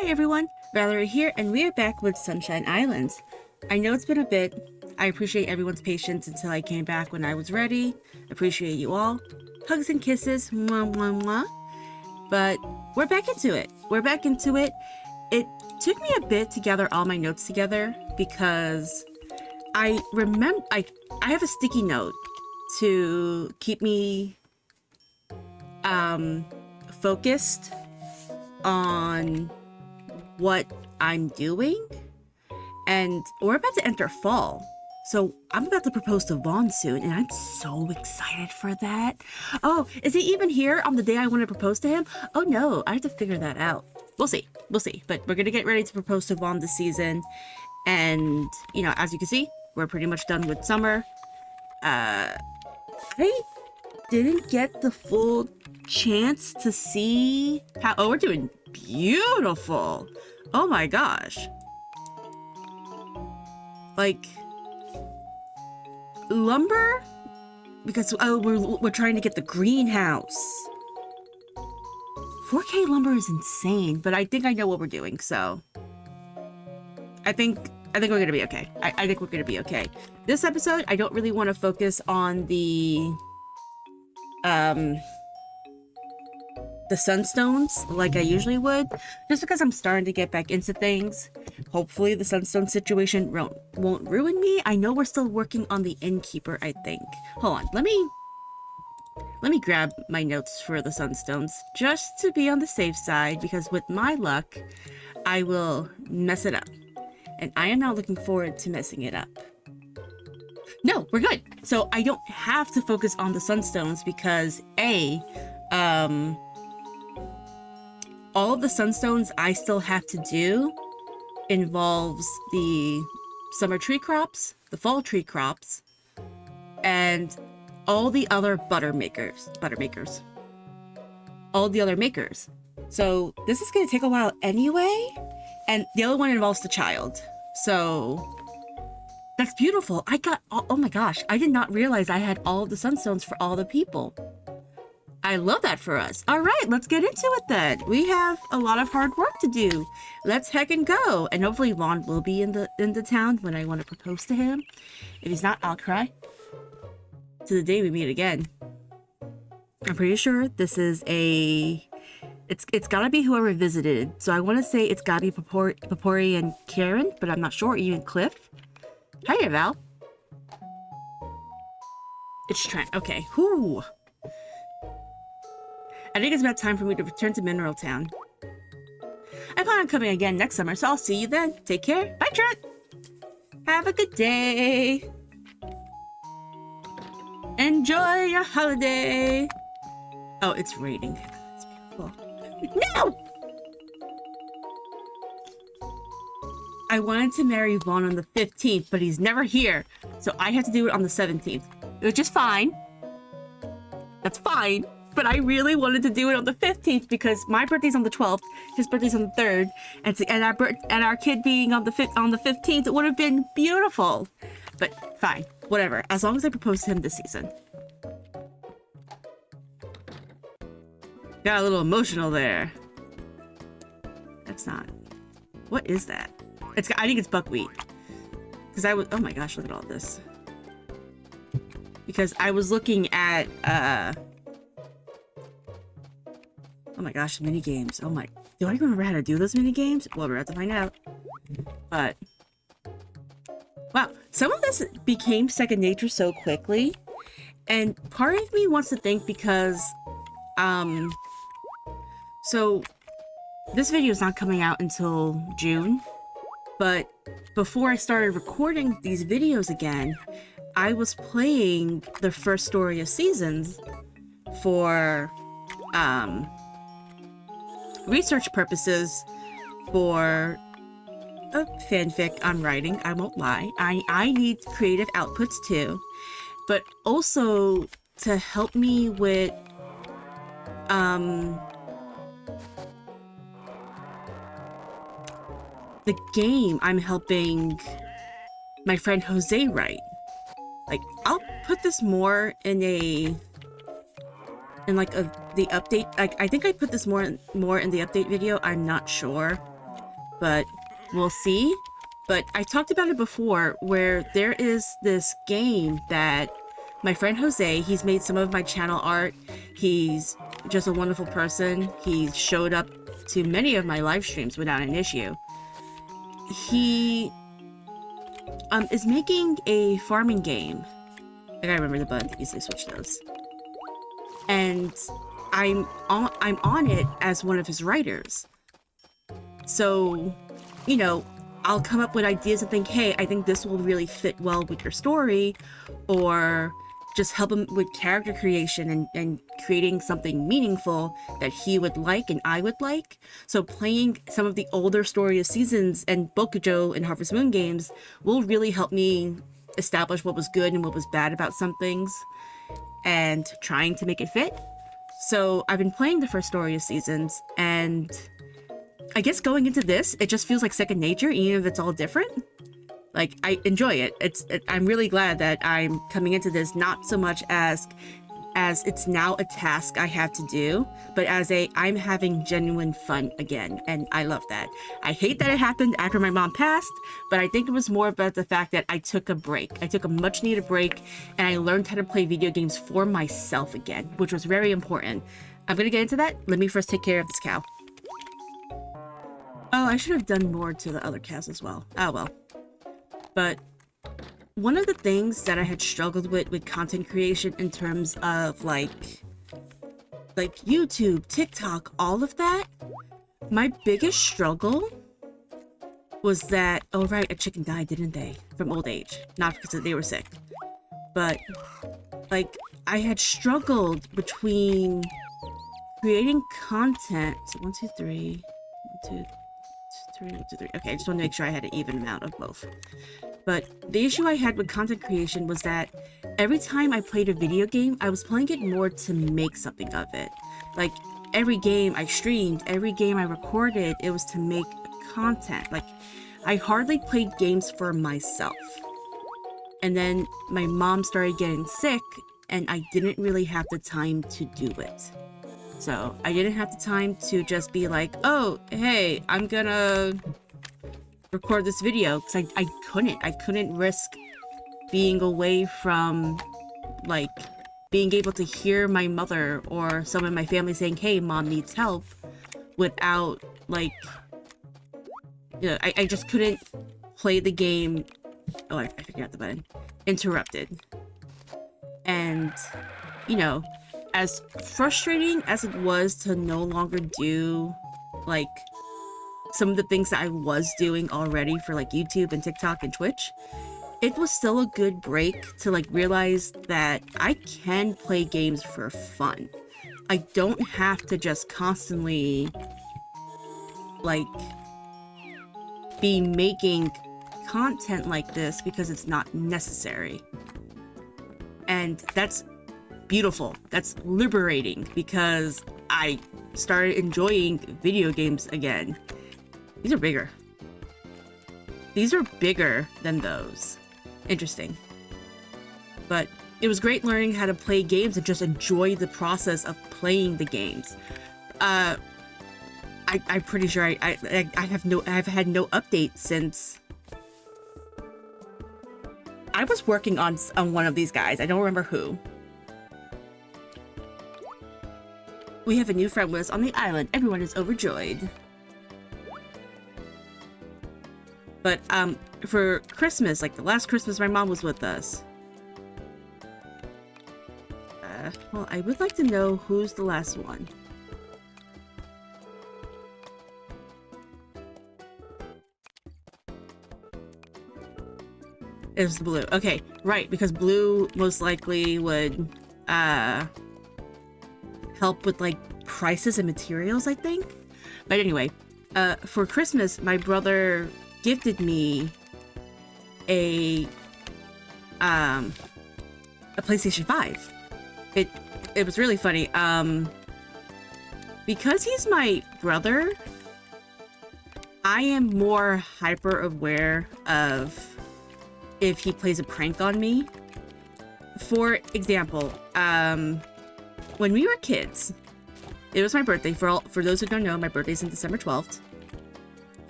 Hi everyone, Valerie here, and we are back with Sunshine Islands. I know it's been a bit. I appreciate everyone's patience until I came back when I was ready. Appreciate you all. Hugs and kisses, mwah mwah mwah. But we're back into it. It took me a bit to gather all my notes together because I remember I have a sticky note to keep me focused on what I'm doing, and we're about to enter fall, so I'm about to propose to Vaughn soon, and I'm so excited for that. Oh, is he even here on the day I want to propose to him? Oh no, I have to figure that out. We'll see, but we're gonna get ready to propose to Vaughn this season, and you know, as you can see, we're pretty much done with summer. I didn't get the full chance to see how. Oh, we're doing beautiful. Oh my gosh. Like lumber, because we're trying to get the greenhouse. 4K lumber is insane, but I think I know what we're doing, so I think we're gonna be okay. I think we're gonna be okay. This episode, I don't really want to focus on the sunstones like I usually would, just because I'm starting to get back into things. Hopefully the sunstone situation won't ruin me. I know we're still working on the innkeeper, I think. Hold on, let me grab my notes for the sunstones just to be on the safe side, because with my luck, I will mess it up. And I am not looking forward to messing it up. No, we're good. So I don't have to focus on the sunstones because all of the sunstones I still have to do involves the summer tree crops, the fall tree crops, and all the other buttermakers. All the other makers. So this is going to take a while anyway, and the other one involves the child. So that's beautiful. Oh my gosh, I did not realize I had all of the sunstones for all the people. I love that for us. All right, let's get into it then. We have a lot of hard work to do. Let's heck and go. And hopefully Vaughn will be in the town when I want to propose to him. If he's not, I'll cry. To the day we meet again. I'm pretty sure this is it's gotta be whoever visited. So I want to say it's gotta be Papori and Karen, but I'm not sure. Even Cliff. Hiya, Val. It's Trent. Okay. Whoo. I think it's about time for me to return to Mineral Town. I plan on coming again next summer, so I'll see you then. Take care. Bye, Trent. Have a good day. Enjoy your holiday. Oh, it's raining. It's beautiful. No! I wanted to marry Vaughn on the 15th, but he's never here, so I have to do it on the 17th, which is fine. That's fine. But I really wanted to do it on the 15th because my birthday's on the 12th, his birthday's on the 3rd, and our kid being on the 15th, it would have been beautiful. But fine, whatever. As long as I propose to him this season. Got a little emotional there. That's not. What is that? I think it's buckwheat. Because oh my gosh, look at all this. Because I was looking at oh my gosh, mini games. Oh my, do I remember how to do those mini games? Well, we're about to find out. But wow, some of this became second nature so quickly, and part of me wants to think because so this video is not coming out until June, but before I started recording these videos again, I was playing the first Story of Seasons for research purposes for a fanfic I'm writing. I won't lie. I need creative outputs too, but also to help me with the game I'm helping my friend Jose write. Like, I'll put this more in the update. Like, I think I put this more in the update video. I'm not sure. but we'll see. But I talked about it before, where there is this game that my friend Jose, he's made some of my channel art. He's just a wonderful person. He showed up to many of my live streams without an issue. He is making a farming game. I gotta remember the button to easily switch those. And I'm on it as one of his writers. So, you know, I'll come up with ideas and think, hey, I think this will really fit well with your story, or just help him with character creation and creating something meaningful that he would like and I would like. So playing some of the older Story of Seasons and Bokujo and Harvest Moon games will really help me establish what was good and what was bad about some things and trying to make it fit. So I've been playing the first Story of Seasons, and I guess going into this, it just feels like second nature, even if it's all different. Like, I enjoy it. I'm really glad that I'm coming into this not so much as it's now a task I have to do, but as I'm having genuine fun again, and I love that. I hate that it happened after my mom passed, but I think it was more about the fact that I took a break. I took a much needed break, and I learned how to play video games for myself again, which was very important. I'm gonna get into that. Let me first take care of this cow. Oh, I should have done more to the other cows as well. Oh well. But one of the things that I had struggled with content creation in terms of like YouTube, TikTok, all of that, my biggest struggle was that, oh right, a chicken died, didn't they? From old age. Not because they were sick. But like, I had struggled between creating content. So 1, 2, 3, 1, 2, 3, 1, 2, 3. Okay, I just want to make sure I had an even amount of both. But the issue I had with content creation was that every time I played a video game, I was playing it more to make something of it. Like, every game I streamed, every game I recorded, it was to make content. Like, I hardly played games for myself. And then my mom started getting sick, and I didn't really have the time to do it. So I didn't have the time to just be like, oh, hey, I'm gonna record this video, because I couldn't risk being away from, like, being able to hear my mother or someone in my family saying, hey, mom needs help, without, like, you know, I just couldn't play the game. Oh, I figured out the button. Interrupted. And, you know, as frustrating as it was to no longer do, like, some of the things that I was doing already for, like, YouTube and TikTok and Twitch, it was still a good break to, like, realize that I can play games for fun. I don't have to just constantly, like, be making content like this because it's not necessary. And that's beautiful. That's liberating, because I started enjoying video games again. These are bigger. These are bigger than those. Interesting. But it was great learning how to play games and just enjoy the process of playing the games. I'm pretty sure I've had no update since I was working on one of these guys. I don't remember who. We have a new friend with us on the island. Everyone is overjoyed. But for Christmas, like the last Christmas my mom was with us. Well, I would like to know who's the last one. It was Blue. Okay, right, because Blue most likely would help with, like, prices and materials, I think. But anyway, for Christmas, my brother gifted me a PlayStation 5. It was really funny. Because he's my brother, I am more hyper aware of if he plays a prank on me. For example, when we were kids, it was my birthday. For those who don't know, my birthday's on December 12th.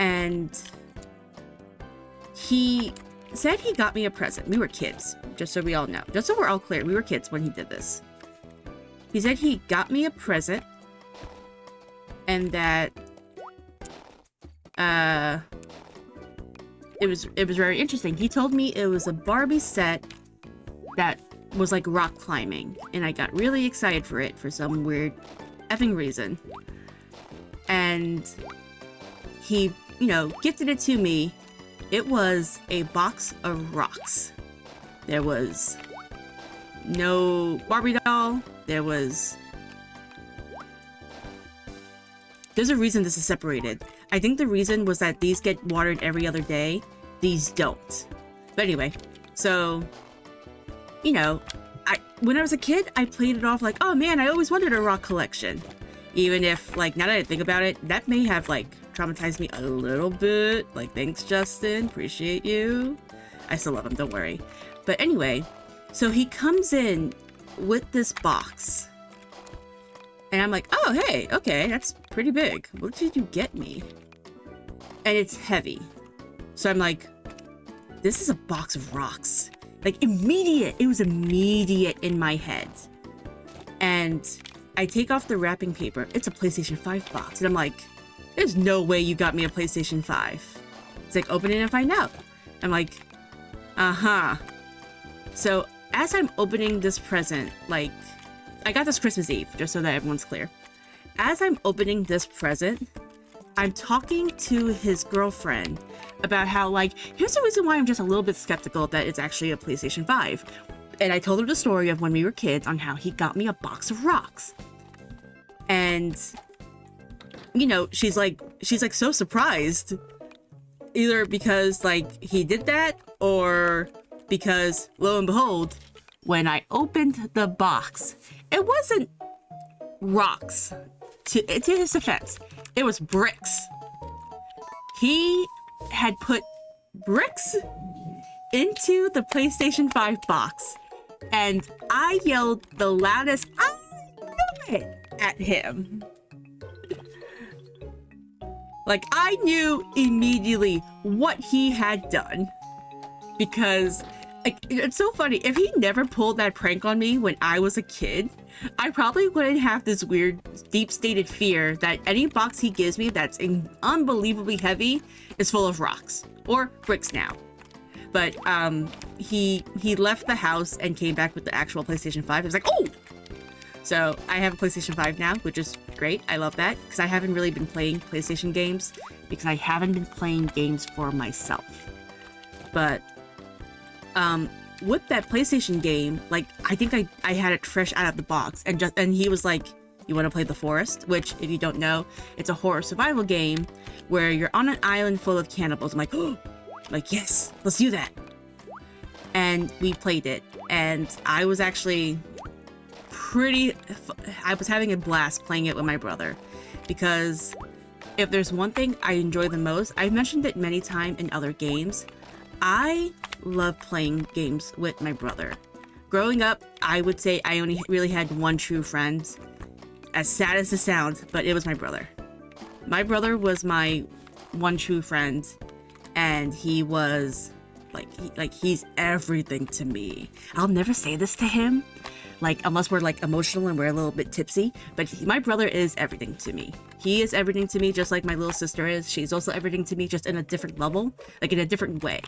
And he said he got me a present. We were kids, just so we all know. Just so we're all clear, we were kids when he did this. He said he got me a present and that it was very interesting. He told me it was a Barbie set that was like rock climbing, and I got really excited for it for some weird effing reason. And he, you know, gifted it to me. It was a box of rocks. There was no Barbie doll. There's a reason this is separated. I think the reason was that these get watered every other day. These don't. But anyway, so, you know, when I was a kid, I played it off like, oh man, I always wanted a rock collection. Even if, like, now that I think about it, that may have, like, traumatized me a little bit. Like, thanks, Justin. Appreciate you. I still love him, don't worry. But anyway, so he comes in with this box. And I'm like, oh, hey, okay, that's pretty big. What did you get me? And it's heavy. So I'm like, this is a box of rocks. Like, immediate. It was immediate in my head. And I take off the wrapping paper. It's a PlayStation 5 box. And I'm like, there's no way you got me a PlayStation 5. It's like, open it and find out. I'm like, uh-huh. So as I'm opening this present, like, I got this Christmas Eve, just so that everyone's clear. As I'm opening this present, I'm talking to his girlfriend about how, like, here's the reason why I'm just a little bit skeptical that it's actually a PlayStation 5. And I told her the story of when we were kids on how he got me a box of rocks. And, you know, she's like so surprised. Either because, like, he did that, or because, lo and behold, when I opened the box, it wasn't rocks. To his defense, it was bricks. He had put bricks into the PlayStation 5 box, and I yelled the loudest, I knew it, at him. Like, I knew immediately what he had done. Because, like, it's so funny. If he never pulled that prank on me when I was a kid, I probably wouldn't have this weird, deep-stated fear that any box he gives me that's unbelievably heavy is full of rocks. Or bricks now. But, he left the house and came back with the actual PlayStation 5. He was like, oh! So, I have a PlayStation 5 now, which is great. I love that, because I haven't really been playing PlayStation games, because I haven't been playing games for myself. But, with that PlayStation game, like, I think I had it fresh out of the box, and he was like, you want to play The Forest? Which, if you don't know, it's a horror survival game where you're on an island full of cannibals. I'm like, oh, like, yes, let's do that. And we played it, and I was actually I was having a blast playing it with my brother, because if there's one thing I enjoy the most, I've mentioned it many times in other games, I love playing games with my brother. Growing up, I would say I only really had one true friend, as sad as it sounds, but it was my brother. My brother was my one true friend, and he was he's everything to me. I'll never say this to him, like, unless we're, like, emotional and we're a little bit tipsy, but my brother is everything to me. He is everything to me, just like my little sister is. She's also everything to me, just in a different level, like, in a different way.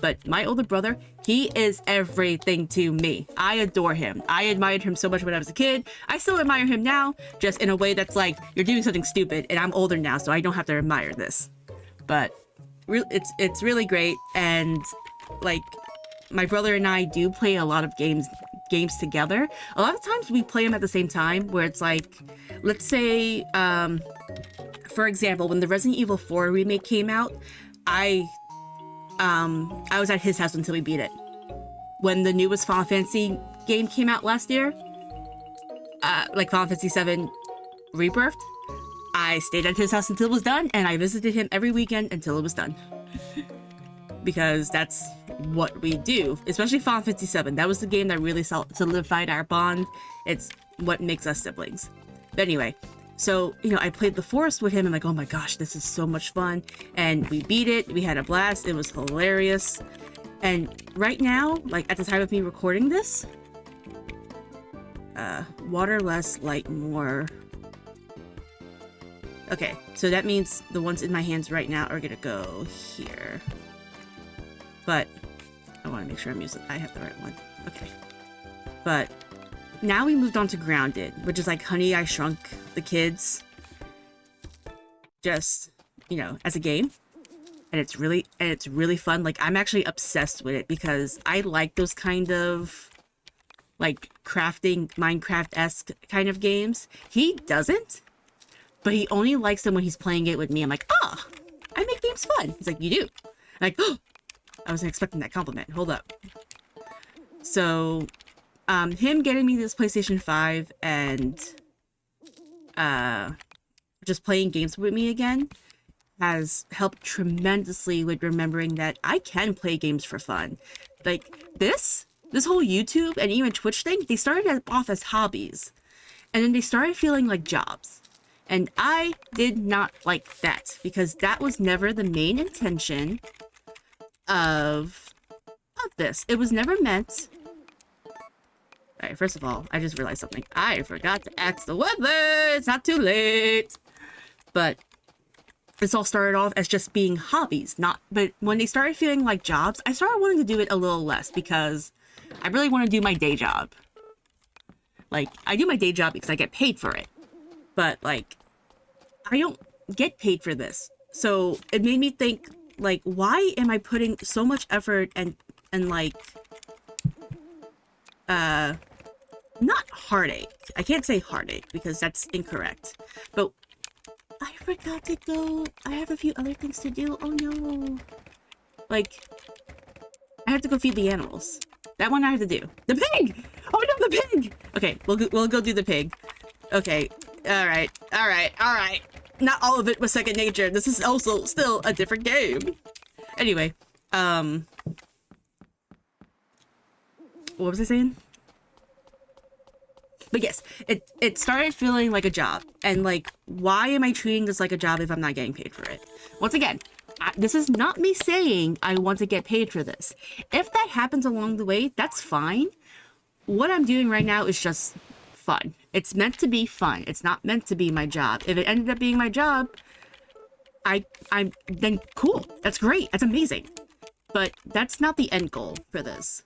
But my older brother, he is everything to me. I adore him. I admired him so much when I was a kid. I still admire him now, just in a way that's like, you're doing something stupid, and I'm older now, so I don't have to admire this. But it's really great, and, like, my brother and I do play a lot of games together. A lot of times we play them at the same time, where it's like, let's say, for example, when the Resident Evil 4 remake came out, I was at his house until we beat it. When the newest Final Fantasy game came out last year, like Final Fantasy VII Rebirth, I stayed at his house until it was done, and I visited him every weekend until it was done. Because that's what we do, especially Final Fantasy VII. That was the game that really solidified our bond. It's what makes us siblings. But anyway, So, you know, I played the forest with him and like, oh my gosh, this is so much fun. And we beat it. We had a blast. It was hilarious. And right now, like at the time of me recording this, water less, light more. Okay, so that means the ones in my hands right now are gonna go here. But I want to make sure I have the right one. Okay. But now we moved on to Grounded, which is like Honey, I Shrunk the Kids. Just, you know, as a game. And it's really fun. Like, I'm actually obsessed with it because I like those kind of like crafting, Minecraft-esque kind of games. He doesn't, but he only likes them when he's playing it with me. I'm like, ah, I make games fun. He's like, you do. I'm like, oh, I wasn't expecting that compliment. Hold up. So, him getting me this PlayStation 5 and just playing games with me again has helped tremendously with remembering that I can play games for fun. Like, this whole YouTube and even Twitch thing, they started off as hobbies. And then they started feeling like jobs. And I did not like that, because that was never the main intention of this. It was never meant... Alright, first of all, I just realized something. I forgot to ask the weather! It's not too late! But this all started off as just being hobbies, but when they started feeling like jobs, I started wanting to do it a little less, because I really want to do my day job. Like, I do my day job because I get paid for it. But, like, I don't get paid for this. So it made me think, like, why am I putting so much effort and like, not heartache. I can't say heartache because that's incorrect. But I forgot to go. I have a few other things to do. Oh no. Like, I have to go feed the animals. That one I have to do. The pig! Oh no, the pig! Okay, we'll go do the pig. Okay. Alright. Not all of it was second nature. This is also still a different game. Anyway, what was I saying? But yes, it started feeling like a job. And like, why am I treating this like a job if I'm not getting paid for it? Once again, this is not me saying I want to get paid for this. If that happens along the way, that's fine. What I'm doing right now is just fun. It's meant to be fun. It's not meant to be my job. If it ended up being my job, I'm then cool. That's great. That's amazing. But that's not the end goal for this.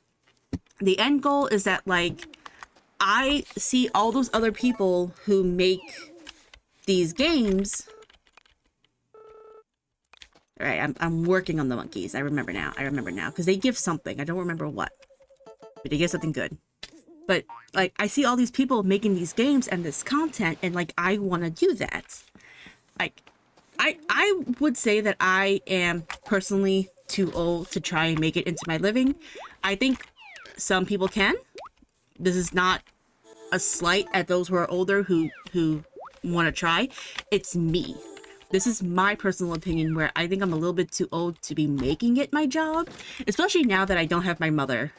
The end goal is that, like, I see all those other people who make these games. All right, I'm working on the monkeys. I remember now. Because they give something. I don't remember what. But they give something good. But, like, I see all these people making these games and this content, and, like, I want to do that. Like, I would say that I am personally too old to try and make it into my living. I think some people can. This is not a slight at those who are older who want to try. It's me. This is my personal opinion, where I think I'm a little bit too old to be making it my job, especially now that I don't have my mother.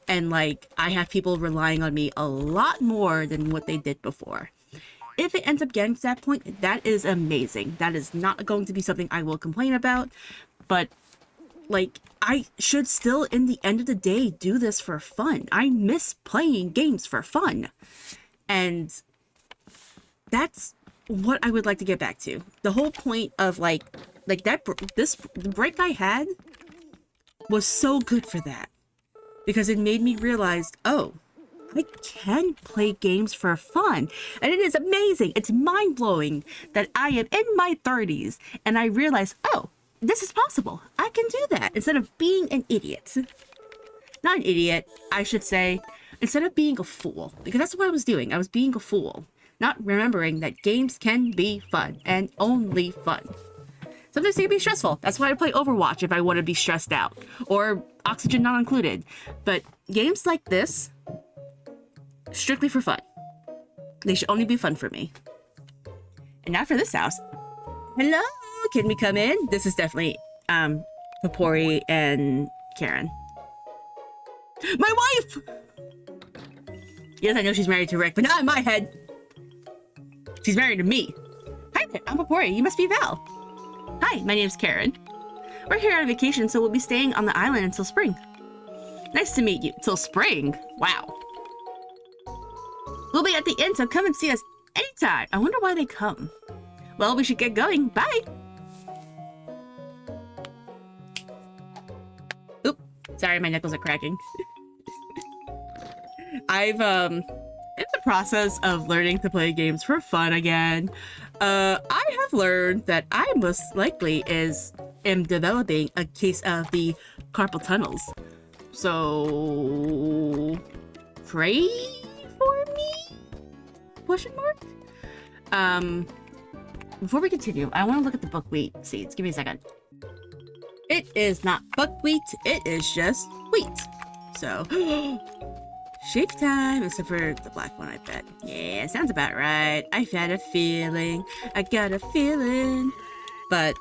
And, like, I have people relying on me a lot more than what they did before. If it ends up getting to that point, that is amazing. That is not going to be something I will complain about. But, like, I should still, in the end of the day, do this for fun. I miss playing games for fun. And that's what I would like to get back to. The whole point of, like that, the break I had was so good for that. Because it made me realize, oh, I can play games for fun. And it is amazing. It's mind-blowing that I am in my 30s and I realize, oh, this is possible. I can do that instead of being an idiot. Not an idiot, I should say. Instead of being a fool. Because that's what I was doing. I was being a fool. Not remembering that games can be fun and only fun. Sometimes they can be stressful. That's why I play Overwatch if I want to be stressed out. Or Oxygen Not Included. But games like this, strictly for fun. They should only be fun for me. And now for this house. Hello, can we come in? This is definitely Papori and Karen. My wife! Yes, I know she's married to Rick, but not in my head. She's married to me. Hi there, I'm Popori. You must be Val. Hi, my name's Karen. We're here on vacation, so we'll be staying on the island until spring. Nice to meet you. Till spring? Wow. We'll be at the inn, so come and see us anytime. I wonder why they come. Well, we should get going. Bye. Oop. Sorry, my knuckles are cracking. I've, in the process of learning to play games for fun again, I have learned that I most likely am developing a case of the carpal tunnels. So, pray for me? Question mark? Before we continue, I want to look at the buckwheat seeds. Give me a second. It is not buckwheat, it is just wheat. So, shake time, except for the black one, I bet. Yeah, sounds about right. I've had a feeling. I got a feeling. But,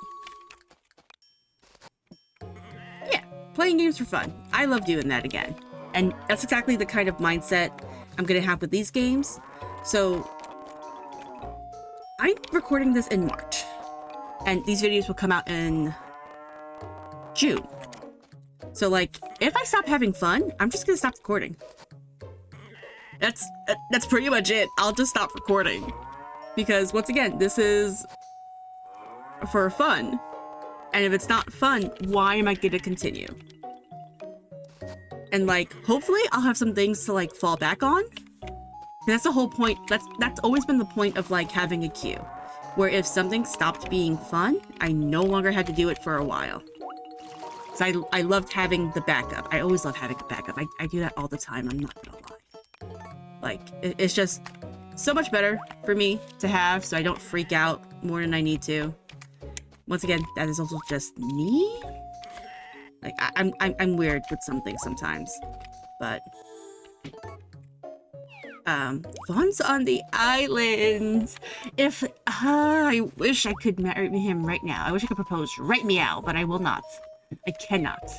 yeah, playing games for fun. I love doing that again. And that's exactly the kind of mindset I'm going to have with these games. So, I'm recording this in March. And these videos will come out in June. So, like, if I stop having fun, I'm just going to stop recording. That's pretty much it. I'll just stop recording. Because, once again, this is for fun. And if it's not fun, why am I going to continue? And, like, hopefully I'll have some things to, like, fall back on. And that's the whole point. That's always been the point of, like, having a queue. Where if something stopped being fun, I no longer had to do it for a while. So I loved having the backup. I always love having a backup. I do that all the time, I'm not gonna lie. Like, it's just so much better for me to have, so I don't freak out more than I need to. Once again, that is also just me. Like, I'm weird with some things sometimes, but Vaughn's on the island. If I wish I could marry him right now. I wish I could propose right meow, but I will not. I cannot.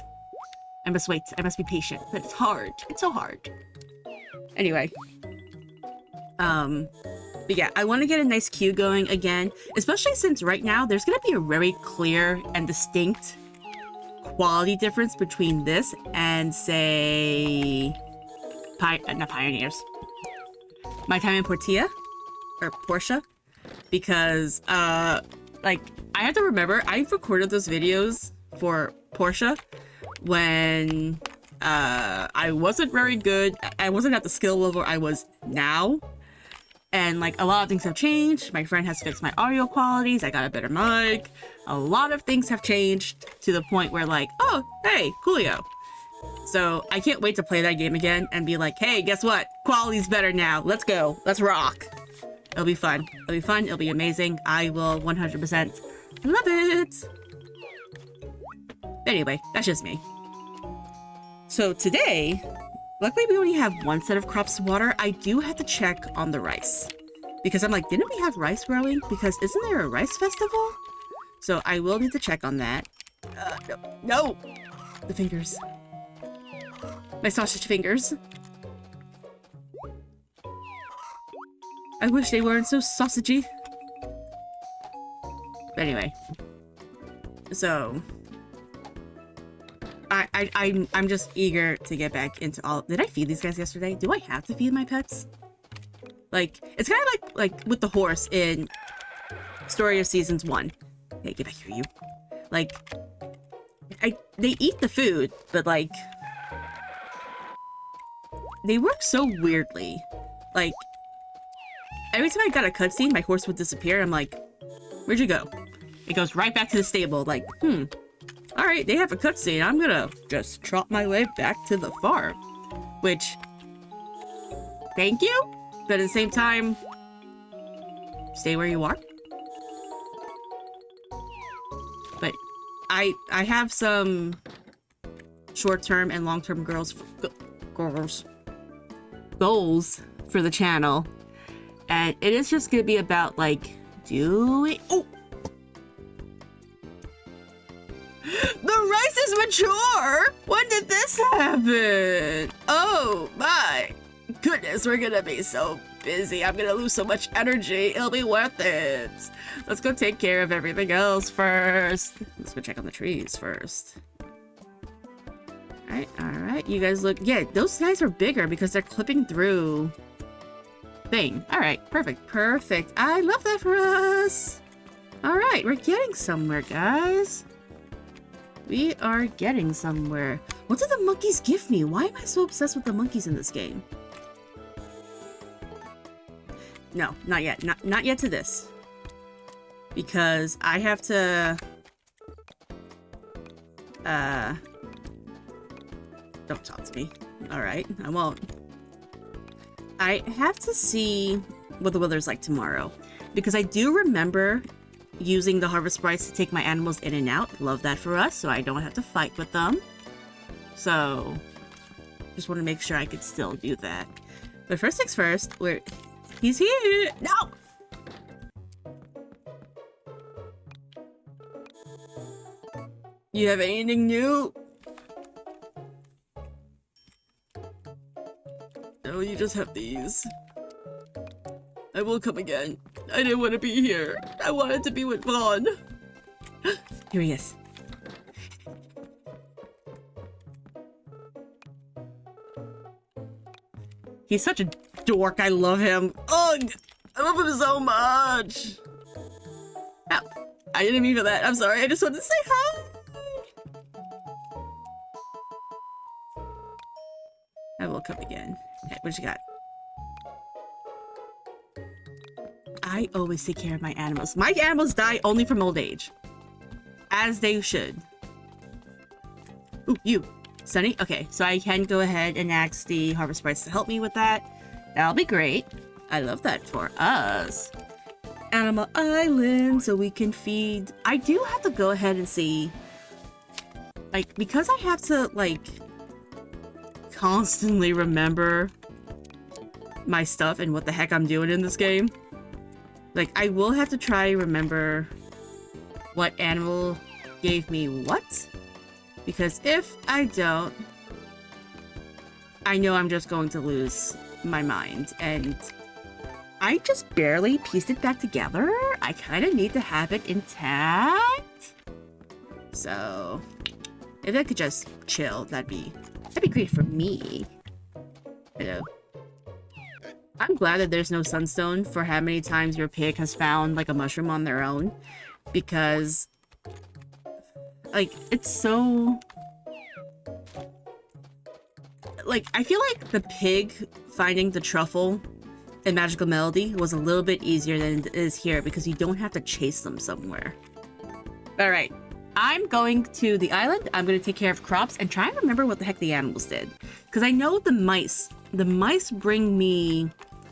I must wait. I must be patient. But it's hard. It's so hard. Anyway. But yeah, I want to get a nice queue going again, especially since right now there's going to be a very clear and distinct quality difference between this and, say, not Pioneers. My Time in Portia, or Portia, because, like, I have to remember, I've recorded those videos for Portia when, I wasn't very good. I wasn't at the skill level I was now. And, like, a lot of things have changed. My friend has fixed my audio qualities. I got a better mic. A lot of things have changed to the point where, like, oh, hey, coolio. So I can't wait to play that game again and be like, hey, guess what? Quality's better now. Let's go. Let's rock. It'll be fun. It'll be fun. It'll be amazing. I will 100% love it. Anyway, that's just me. So today, luckily we only have one set of crops to water. I do have to check on the rice. Because I'm like, didn't we have rice growing? Because isn't there a rice festival? So I will need to check on that. No! The fingers. My sausage fingers. I wish they weren't so sausagey. But anyway. So I'm just eager to get back into all. Did I feed these guys yesterday? Do I have to feed my pets? Like, it's kind of like with the horse in Story of Seasons 1. Hey, get back here, you. Like, they eat the food, but like, they work so weirdly. Like, every time I got a cutscene, my horse would disappear. I'm like, where'd you go? It goes right back to the stable. Like, alright, they have a cutscene. I'm gonna just trot my way back to the farm. Which, thank you, but at the same time, stay where you are. But I have some short-term and long-term goals for the channel, and it is just gonna be about like doing. Oh, the rice is mature. When did this happen? Oh my goodness, we're gonna be so busy. I'm gonna lose so much energy. It'll be worth it. Let's go take care of everything else first. Let's go check on the trees first. Alright. You guys look... Yeah, those guys are bigger because they're clipping through... thing. Alright, perfect. I love that for us. Alright, we're getting somewhere, guys. We are getting somewhere. What did the monkeys give me? Why am I so obsessed with the monkeys in this game? No, not yet. Not yet to this. Because I have to... Don't talk to me. Alright, I won't. I have to see what the weather's like tomorrow. Because I do remember using the harvest sprites to take my animals in and out. Love that for us, so I don't have to fight with them. So, just want to make sure I could still do that. But first things first, he's here! No! You have anything new? No, you just have these. I will come again. I didn't want to be here. I wanted to be with Vaughn. Here he is. He's such a dork. I love him. Ugh! I love him so much. Ow. I didn't mean for that. I'm sorry. I just wanted to say hi. I will come again. Hey, what you got? I always take care of my animals. My animals die only from old age. As they should. Ooh, you. Sunny? Okay, so I can go ahead and ask the harvest sprites to help me with that. That'll be great. I love that for us. Animal Island, so we can feed... I do have to go ahead and see... Like, because I have to, like... constantly remember my stuff and what the heck I'm doing in this game. Like, I will have to try remember what animal gave me what. Because if I don't, I know I'm just going to lose my mind. And I just barely pieced it back together. I kind of need to have it intact. So, if I could just chill, that'd be great for me. Hello. I'm glad that there's no sunstone for how many times your pig has found like a mushroom on their own, because like it's so like I feel like the pig finding the truffle in Magical Melody was a little bit easier than it is here because you don't have to chase them somewhere. All right. I'm going to the island. I'm going to take care of crops and try and remember what the heck the animals did. Because I know the mice bring me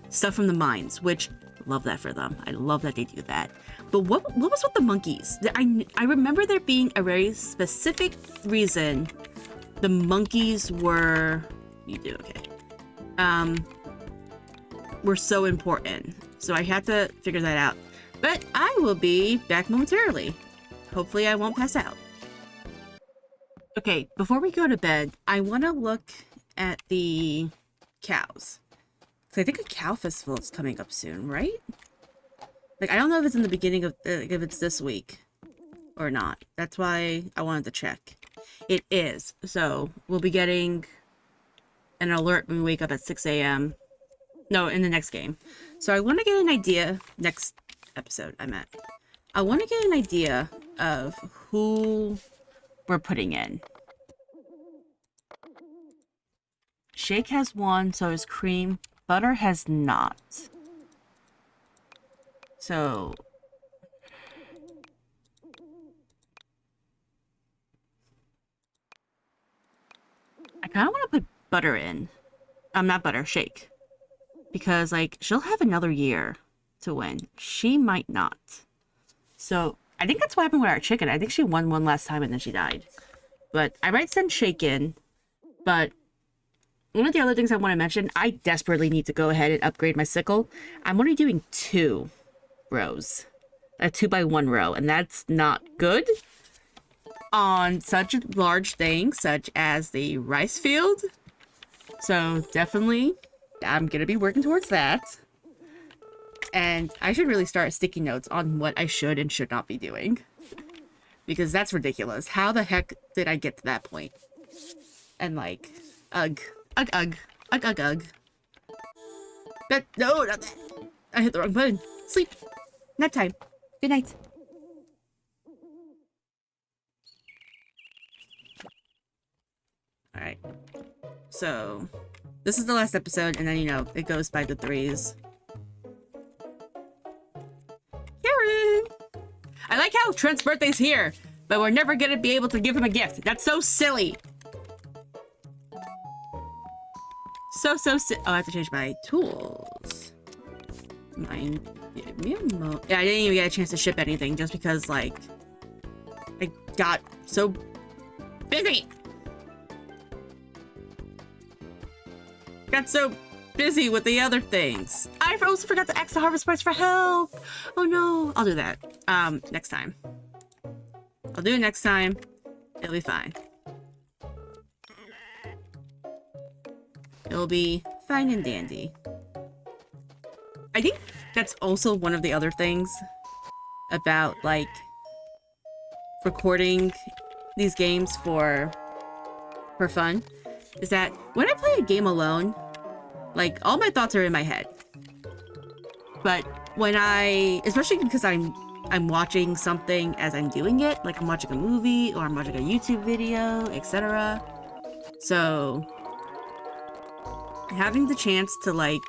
stuff from the mines, which love that for them. I love that they do that. But what was with the monkeys? I remember there being a very specific reason the monkeys were... You do, okay. Were so important. So I had to figure that out. But I will be back momentarily. Hopefully I won't pass out. Okay, before we go to bed, I want to look at the cows. So I think a cow festival is coming up soon, right? Like, I don't know if it's in the beginning of, if it's this week or not. That's why I wanted to check. It is. So we'll be getting an alert when we wake up at 6 a.m. No, in the next game. So I want to get an idea, next episode I meant. I want to get an idea of who we're putting in. Shake has one, so is Cream. Butter has not. So... I kind of want to put Butter in. Not Butter, Shake. Because, like, she'll have another year to win. She might not. So, I think that's what happened with our chicken. I think she won one last time and then she died. But I might send Shake in. But one of the other things I want to mention, I desperately need to go ahead and upgrade my sickle. I'm only doing 2 rows. A 2x1 row. And that's not good on such a large thing such as the rice field. So definitely I'm gonna be working towards that. And I should really start sticky notes on what I should and should not be doing. Because that's ridiculous. How the heck did I get to that point? And like, ugh. Ugh, ugh. Ugh, ugh, ugh. That, no, not that. I hit the wrong button. Sleep. Nap time. Good night. Alright. So, this is the last episode, and then, you know, it goes by the threes. Karen! I like how Trent's birthday's here, but we're never gonna be able to give him a gift. That's so silly. So silly. Oh, I have to change my tools. Mine. Yeah, I didn't even get a chance to ship anything just because, like, I got so busy. Got so busy with the other things. I also forgot to ask the harvest price for help. Oh no. I'll do that. Next time. I'll do it next time. It'll be fine. It'll be fine and dandy. I think that's also one of the other things about, like, recording these games for fun, is that when I play a game alone, like, all my thoughts are in my head. But when especially because I'm watching something as I'm doing it, like I'm watching a movie or I'm watching a YouTube video, etc. So having the chance to, like,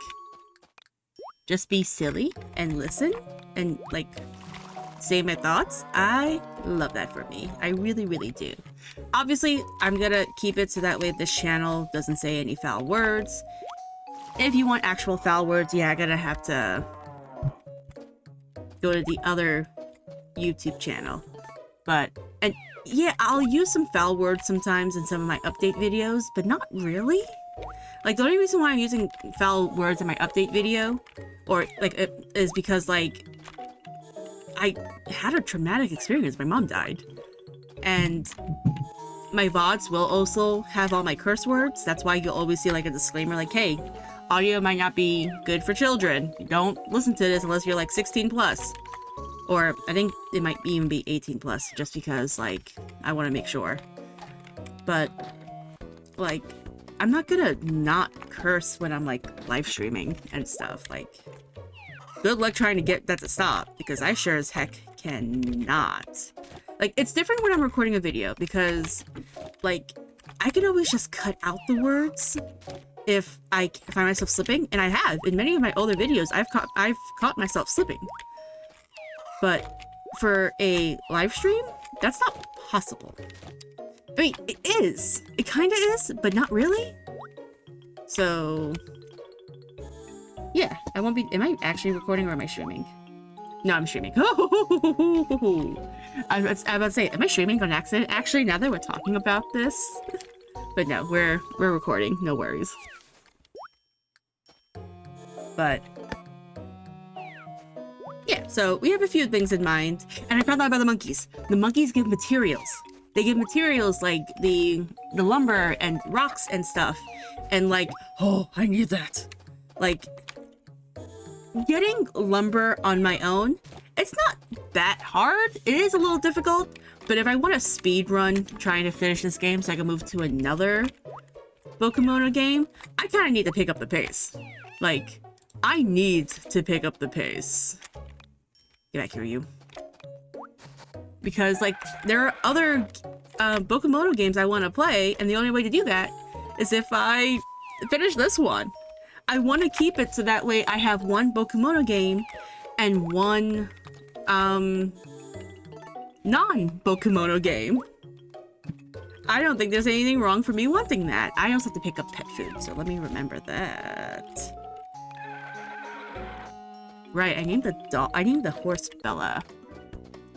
just be silly and listen and, like, say my thoughts, I love that for me. I really, really do. Obviously, I'm gonna keep it so that way this channel doesn't say any foul words. If you want actual foul words, yeah, I'm gonna have to go to the other YouTube channel. But, and yeah, I'll use some foul words sometimes in some of my update videos, but not really. Like, the only reason why I'm using foul words in my update video, or, like, is because, like, I had a traumatic experience. My mom died. And my VODs will also have all my curse words. That's why you'll always see, like, a disclaimer, like, hey, audio might not be good for children. Don't listen to this unless you're, like, 16 plus. Or I think it might even be 18 plus, just because, like, I want to make sure. But, like, I'm not gonna not curse when I'm, like, live streaming and stuff. Like, good luck trying to get that to stop, because I sure as heck cannot. Like, it's different when I'm recording a video, because, like, I can always just cut out the words if I find myself slipping, and I have. In many of my older videos, I've caught myself slipping. But for a live stream, that's not possible. I mean, it is. It kind of is, but not really. So, yeah, I won't be. Am I actually recording or am I streaming? No, I'm streaming. I was about to say, am I streaming on accident? Actually, now that we're talking about this, but no, we're recording. No worries. But yeah, so we have a few things in mind, and I found out about the monkeys. The monkeys give materials. They give materials like the lumber and rocks and stuff, and like, oh, I need that. Like, getting lumber on my own, it's not that hard. It is a little difficult, but if I want to speed run trying to finish this game so I can move to another Bokumono game, I kind of need to pick up the pace. Like, I need to pick up the pace. Get back here, you. Because, like, there are other Bokumono games I want to play, and the only way to do that is if I finish this one. I want to keep it so that way I have one Bokumono game and one non-Bokumono game. I don't think there's anything wrong for me wanting that. I also have to pick up pet food, so let me remember that. Right, I named the horse Bella.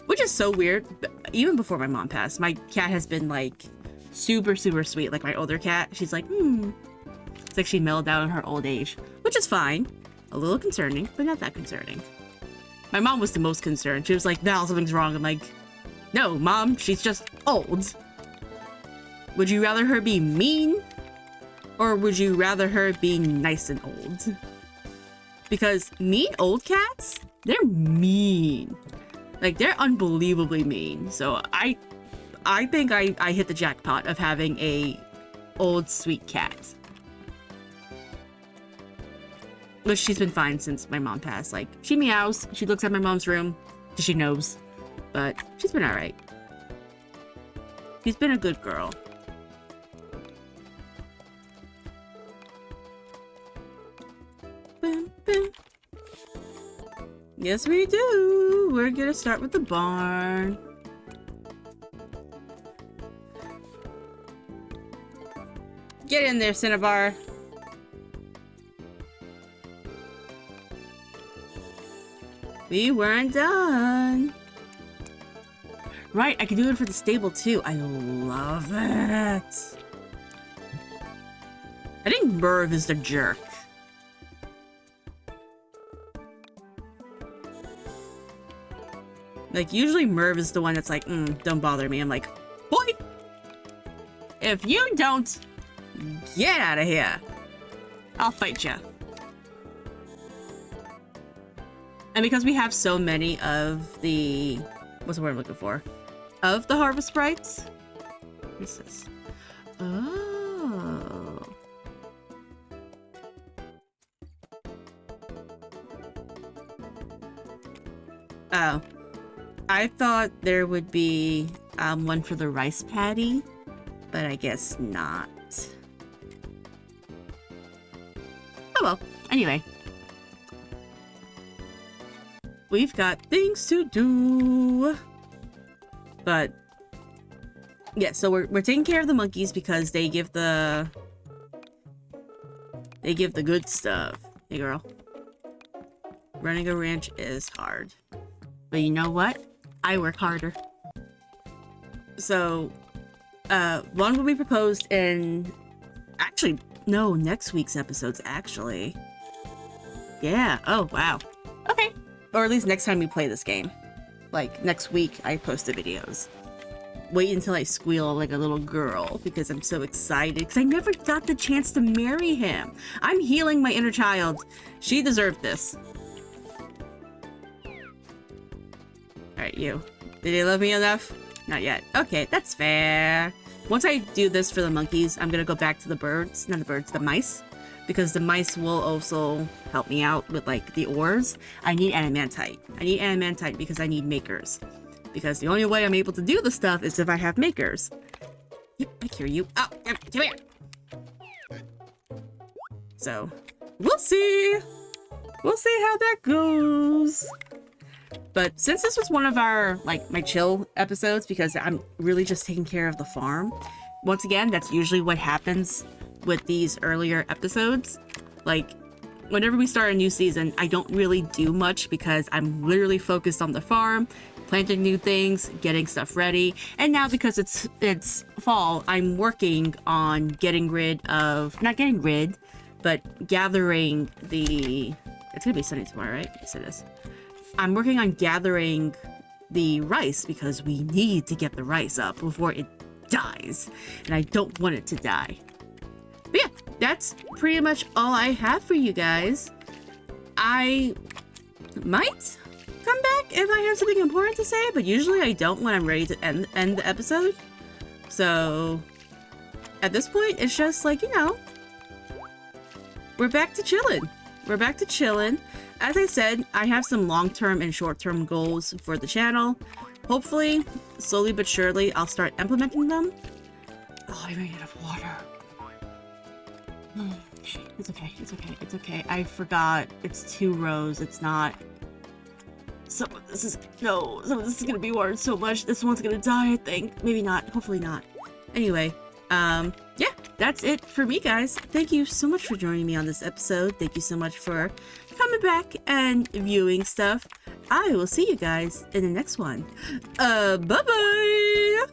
Which is so weird. Even before my mom passed, my cat has been, like, super, super sweet. Like, my older cat, she's like, It's like she mellowed down in her old age, which is fine. A little concerning, but not that concerning. My mom was the most concerned. She was like, Val, something's wrong. I'm like, no, Mom, she's just old. Would you rather her be mean Or would you rather her be nice and old? Because mean old cats, they're mean. Like, they're unbelievably mean. So I think I hit the jackpot of having a old sweet cat. But she's been fine since my mom passed. Like, she meows, she looks at my mom's room, because she knows. But she's been alright. She's been a good girl. Boom, boom. Yes, we do. We're gonna start with the barn. Get in there, Cinnabar. We weren't done. Right, I can do it for the stable too. I love it. I think Merv is the jerk. Like, usually Merv is the one that's like, don't bother me. I'm like, boy, if you don't get out of here, I'll fight you. And because we have so many of the, what's the word I'm looking for? Of the Harvest Sprites. What is this? Oh. Oh. I thought there would be one for the rice paddy, but I guess not. Oh well, anyway. We've got things to do. But yeah, so we're taking care of the monkeys because they give the good stuff. Hey girl. Running a ranch is hard. But you know what? I work harder. So one will be proposed in actually no, next week's episodes actually. Yeah, oh wow. Okay. Or at least next time we play this game. Like, next week I post the videos. Wait until I squeal like a little girl because I'm so excited. Because I never got the chance to marry him. I'm healing my inner child. She deserved this. Alright, you. Did he love me enough? Not yet. Okay, that's fair. Once I do this for the monkeys, I'm gonna go back to the birds. Not the birds, the mice. Because the mice will also help me out with, like, the ores. I need adamantite. I need adamantite because I need makers. Because the only way I'm able to do the stuff is if I have makers. Yep, I hear you. Oh, come here. So, we'll see. We'll see how that goes. But since this was one of our, like, my chill episodes, because I'm really just taking care of the farm. Once again, that's usually what happens with these earlier episodes. Like, whenever we start a new season, I don't really do much because I'm literally focused on the farm, planting new things, getting stuff ready. And now because it's fall, I'm working on getting rid of, not getting rid, but gathering the, it's gonna be sunny tomorrow, right? Yes, it is. I'm working on gathering the rice because we need to get the rice up before it dies. And I don't want it to die. But yeah, that's pretty much all I have for you guys. I might come back if I have something important to say, but usually I don't when I'm ready to end the episode. So at this point, it's just like, you know, we're back to chilling. We're back to chilling. As I said, I have some long-term and short-term goals for the channel. Hopefully, slowly but surely, I'll start implementing them. Oh, I ran out of water. It's okay, it's okay, it's okay. I forgot. It's 2 rows. It's not. Some of this is gonna be worn so much. This one's gonna die, I think. Maybe not. Hopefully not. Anyway, yeah, that's it for me, guys. Thank you so much for joining me on this episode. Thank you so much for coming back and viewing stuff. I will see you guys in the next one. Bye-bye!